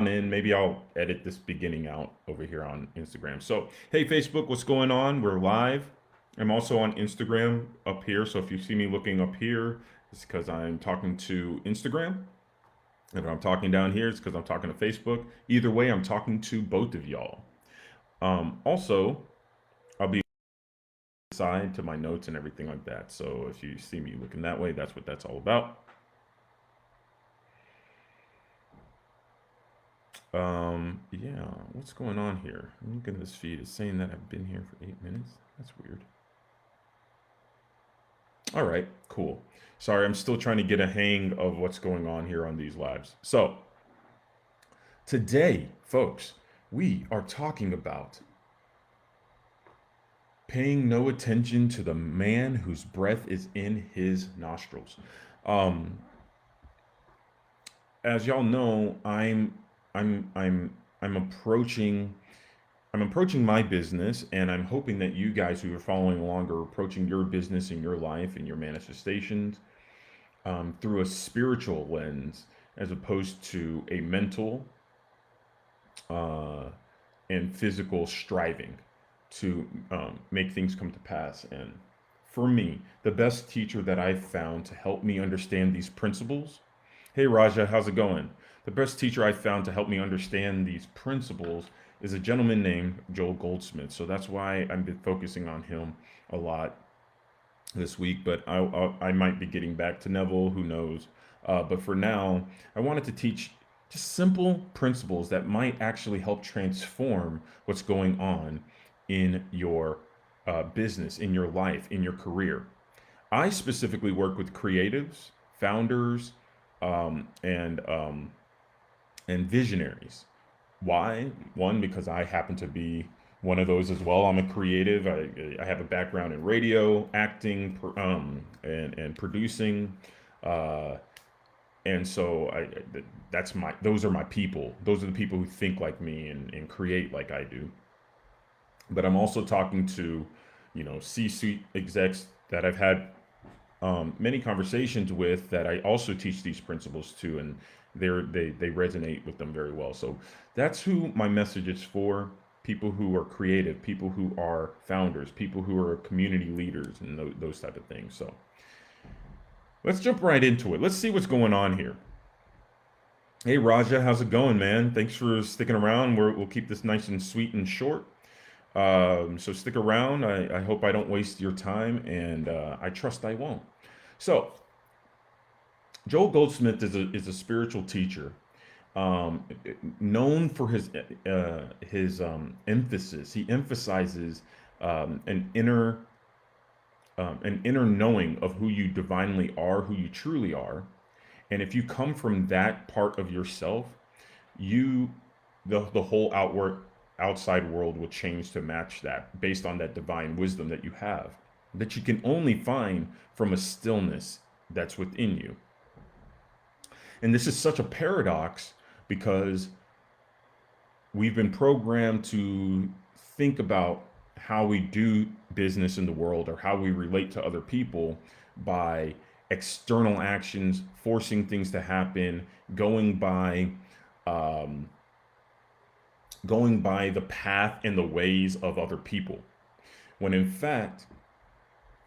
in. Maybe I'll edit this beginning out over here on Instagram. So, hey, Facebook, what's going on? We're live. I'm also on Instagram up here. So if you see me looking up here, it's because I'm talking to Instagram. If I'm talking down here, it's because I'm talking to Facebook. Either way, I'm talking to both of y'all. Also, I'll be side to my notes and everything like that. So if you see me looking that way, that's what that's all about. Yeah, what's going on here? I'm looking at this feed. It's saying that I've been here for 8 minutes. That's weird. All right, cool. Sorry, I'm still trying to get a hang of what's going on here on these lives. So, today, folks, we are talking about paying no attention to the man whose breath is in his nostrils. Um, as y'all know, I'm I'm I'm approaching I'm approaching my business, and I'm hoping that you guys who are following along are approaching your business and your life and your manifestations through a spiritual lens as opposed to a mental uh, and physical striving to make things come to pass. And for me, the best teacher that I've found to help me understand these principles. Hey, Raja, how's it going? The best teacher I've found to help me understand these principles is a gentleman named Joel Goldsmith. So that's why I've been focusing on him a lot this week. But I might be getting back to Neville, who knows? But for now, I wanted to teach just simple principles that might actually help transform what's going on in your business, in your life, in your career. I specifically work with creatives, founders, um, and um, and visionaries. Why? One, because I happen to be one of those as well. I'm a creative. I have a background in radio, acting, and producing, uh, and so that's my those are my people. Those are the people who think like me and create like I do. But I'm also talking to, C-suite execs that I've had many conversations with that I also teach these principles to, and they resonate with them very well. So that's who my message is for: people who are creative, people who are founders, people who are community leaders, and those type of things. So let's jump right into it. Let's see what's going on here. Hey Raja, how's it going, man? Thanks for sticking around. We'll keep this nice and sweet and short. So stick around. I hope I don't waste your time, and I trust I won't. So Joel Goldsmith is a spiritual teacher, um, known for his emphasis. He emphasizes um, an inner an inner knowing of who you divinely are, who you truly are, and if you come from that part of yourself, you the whole outside world will change to match that based on that divine wisdom that you have, that you can only find from a stillness that's within you. And this is such a paradox because we've been programmed to think about how we do business in the world or how we relate to other people by external actions, forcing things to happen, going by um, going by the path and the ways of other people. When in fact,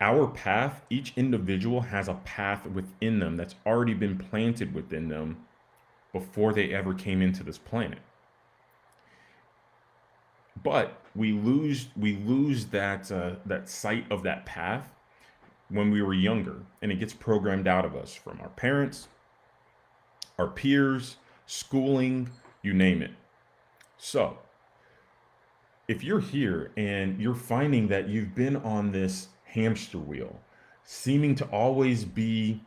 our path, each individual has a path within them that's already been planted within them before they ever came into this planet. But we lose that sight of that path when we were younger, and it gets programmed out of us from our parents, our peers, schooling, you name it. So if you're here and you're finding that you've been on this hamster wheel, seeming to always be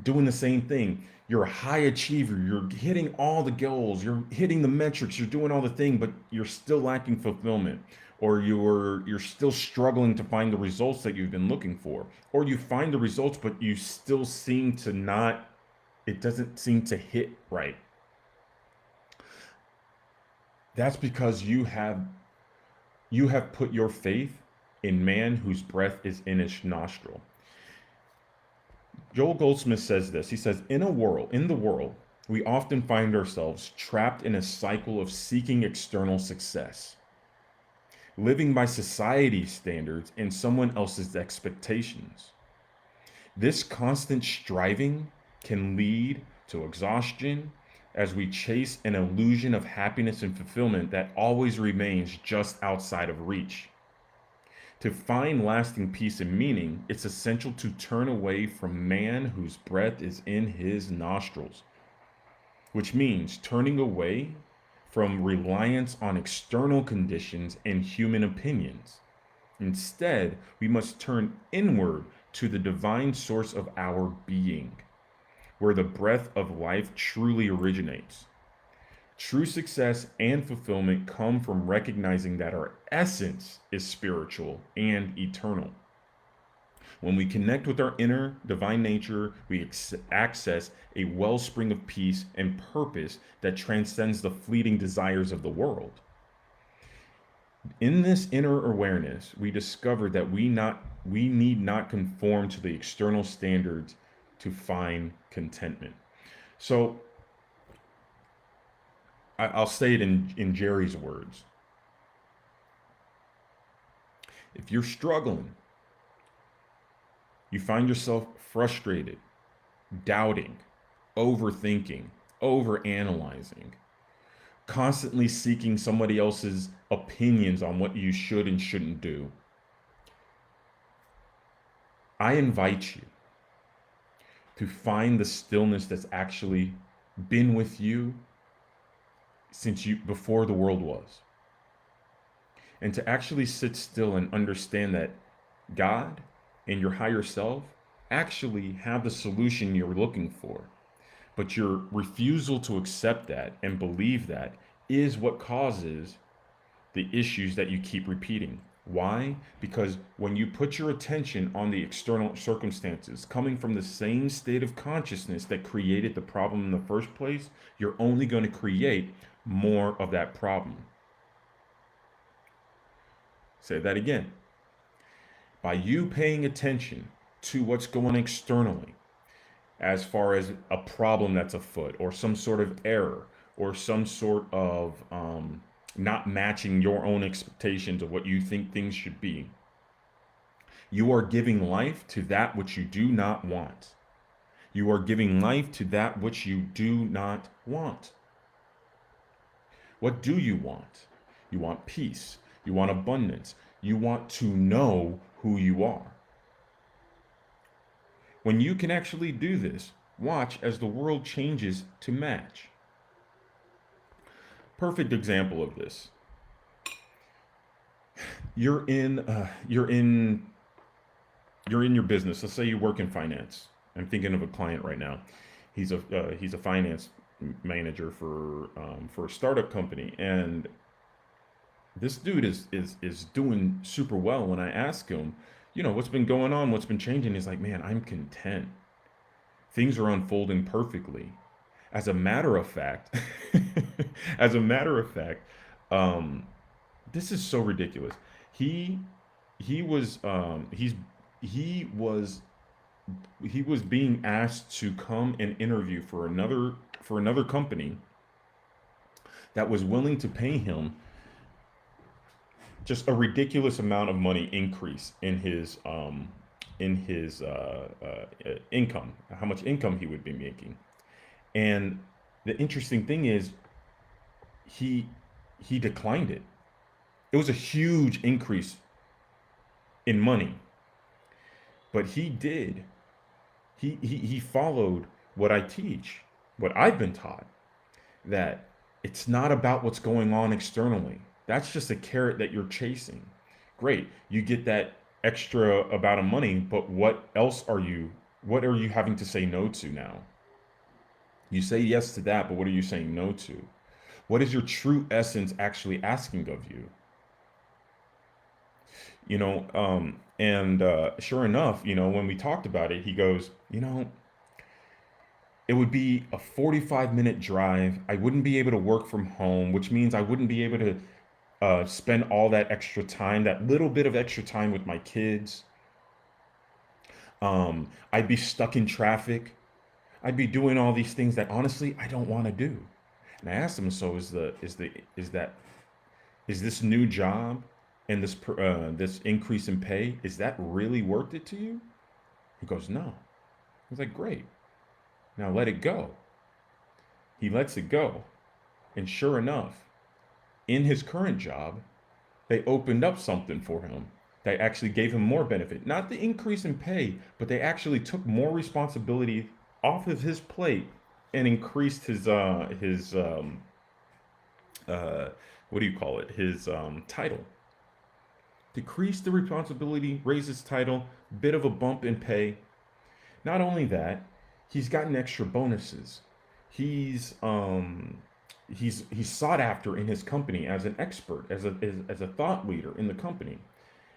doing the same thing, you're a high achiever, you're hitting all the goals, you're hitting the metrics, you're doing all the thing, but you're still lacking fulfillment, or you're still struggling to find the results that you've been looking for, or you find the results but you still seem to not, it doesn't seem to hit right. That's because you have put your faith in man whose breath is in his nostril. Joel Goldsmith says this. He says, in the world, We often find ourselves trapped in a cycle of seeking external success, living by society's standards and someone else's expectations. This constant striving can lead to exhaustion as we chase an illusion of happiness and fulfillment that always remains just outside of reach. To find lasting peace and meaning, it's essential to turn away from man whose breath is in his nostrils, which means turning away from reliance on external conditions and human opinions. Instead, we must turn inward to the divine source of our being, where the breath of life truly originates. True success and fulfillment come from recognizing that our essence is spiritual and eternal. When we connect with our inner divine nature, we access a wellspring of peace and purpose that transcends the fleeting desires of the world. In this inner awareness, we discover that we need not conform to the external standards to find contentment. So I'll say it in Jerry's words. If you're struggling, you find yourself frustrated, doubting, overthinking, overanalyzing, constantly seeking somebody else's opinions on what you should and shouldn't do, I invite you to find the stillness that's actually been with you since you before the world was. And to actually sit still and understand that God and your higher self actually have the solution you're looking for. But your refusal to accept that and believe that is what causes the issues that you keep repeating. Why? Because when you put your attention on the external circumstances coming from the same state of consciousness that created the problem in the first place, you're only going to create more of that problem. Say that again. By you paying attention to what's going on externally, as far as a problem that's afoot, or some sort of error, or some sort of not matching your own expectations of what you think things should be, you are giving life to that which you do not want. You are giving life to that which you do not want. What do you want? You want peace. You want abundance. You want to know who you are. When you can actually do this, watch as the world changes to match. Perfect example of this. You're in your business. Let's say you work in finance. I'm thinking of a client right now. He's a finance manager for a startup company, and this dude is doing super well. When I ask him, what's been going on, what's been changing, he's like, man, I'm content. Things are unfolding perfectly. As a matter of fact, as a matter of fact, um, this is so ridiculous. He he was he was he was being asked to come and interview for another company that was willing to pay him just a ridiculous amount of money increase in his income, how much income he would be making. And the interesting thing is, he he declined it. It was a huge increase in money, but he followed what I teach, what I've been taught, that it's not about what's going on externally. That's just a carrot that you're chasing. Great, you get that extra amount of money, but what are you having to say no to now? You say yes to that, but what are you saying no to? What is your true essence actually asking of you? And sure enough, when we talked about it, he goes, it would be a 45-minute drive. I wouldn't be able to work from home, which means I wouldn't be able to spend all that extra time, that little bit of extra time with my kids. I'd be stuck in traffic. I'd be doing all these things that honestly I don't want to do. And I asked him, so is that is this new job and this increase in pay, is that really worth it to you? He goes, no. I was like, great. Now let it go. He lets it go. And sure enough, in his current job, they opened up something for him. They actually gave him more benefit. Not the increase in pay, but they actually took more responsibility off of his plate and increased his uh, what do you call it? His title. Decreased the responsibility, raised his title, bit of a bump in pay. Not only that, he's gotten extra bonuses. He's um he's sought after in his company as an expert, as a thought leader in the company.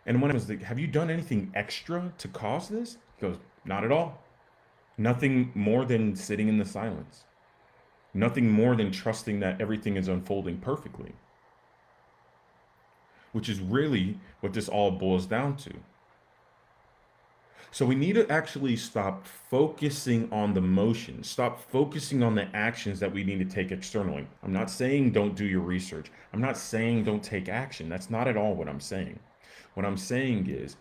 And when I was like, "Have you done anything extra to cause this?" He goes, "Not at all. Nothing more than sitting in the silence. Nothing more than trusting that everything is unfolding perfectly," which is really what this all boils down to. So we need to actually stop focusing on the motion, stop focusing on the actions that we need to take externally. I'm not saying don't do your research. I'm not saying don't take action. That's not at all what I'm saying. What I'm saying is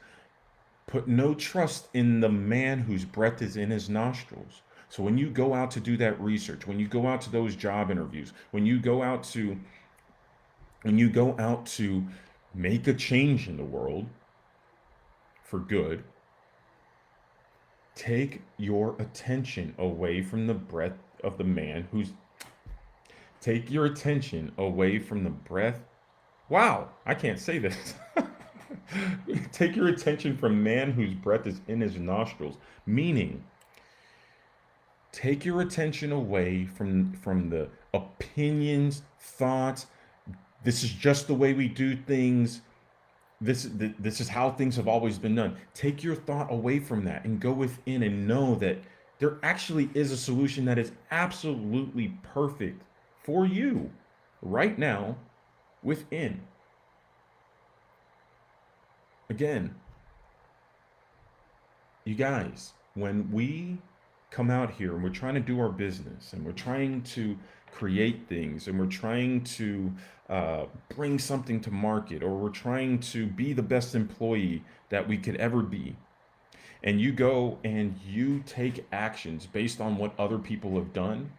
put no trust in the man whose breath is in his nostrils. So when you go out to do that research, when you go out to those job interviews, when you go out to make a change in the world for good, take your attention away from the breath of the man who's take your attention away from the breath. Wow, I can't say this. Take your attention from man whose breath is in his nostrils, meaning take your attention away from the opinions, thoughts. This is just the way we do things. This is how things have always been done. Take your thought away from that and go within and know that there actually is a solution that is absolutely perfect for you right now within. Again, you guys, when we come out here and we're trying to do our business and we're trying to create things and we're trying to bring something to market, or we're trying to be the best employee that we could ever be, and you go and you take actions based on what other people have done,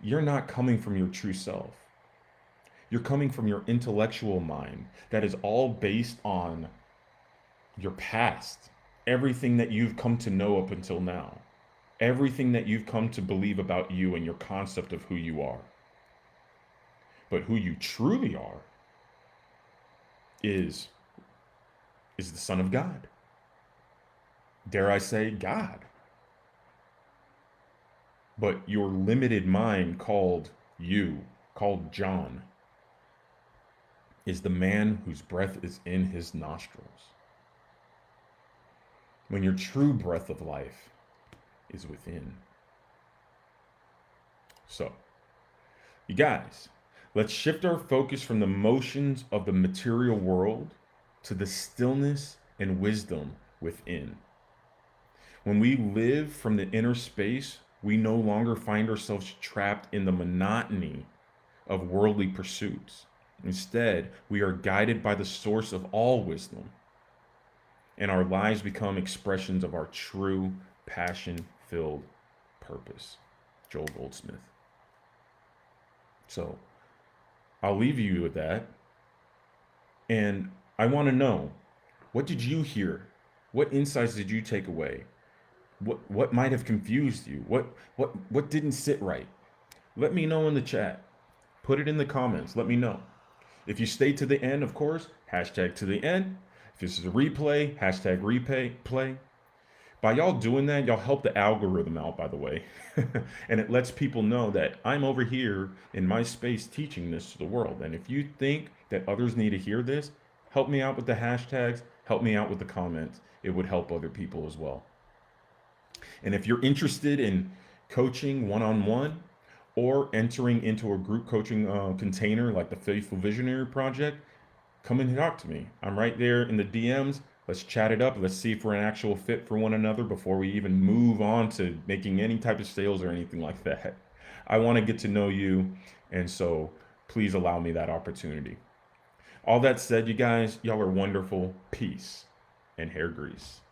you're not coming from your true self. You're coming from your intellectual mind that is all based on your past, everything that you've come to know up until now, everything that you've come to believe about you and your concept of who you are. But who you truly are is is the Son of God. Dare I say God? But your limited mind called you, called John, is the man whose breath is in his nostrils. When your true breath of life is within. So, you guys, let's shift our focus from the motions of the material world to the stillness and wisdom within. When we live from the inner space, we no longer find ourselves trapped in the monotony of worldly pursuits. Instead, we are guided by the source of all wisdom, and our lives become expressions of our true passion filled purpose. Joel Goldsmith. So I'll leave you with that. And I want to know, what did you hear? What insights did you take away? What might have confused you? What didn't sit right? Let me know in the chat. Put it in the comments. Let me know. If you stay to the end, of course, hashtag to the end. If this is a replay, hashtag replay play. By y'all doing that, y'all help the algorithm out, by the way. And it lets people know that I'm over here in my space teaching this to the world. And if you think that others need to hear this, help me out with the hashtags, help me out with the comments. It would help other people as well. And if you're interested in coaching one-on-one or entering into a group coaching container like the Faithful Visionary Project, come and talk to me. I'm right there in the DMs. Let's chat it up. Let's see if we're an actual fit for one another before we even move on to making any type of sales or anything like that. I want to get to know you, and so please allow me that opportunity. All that said, you guys, y'all are wonderful. Peace and hair grease.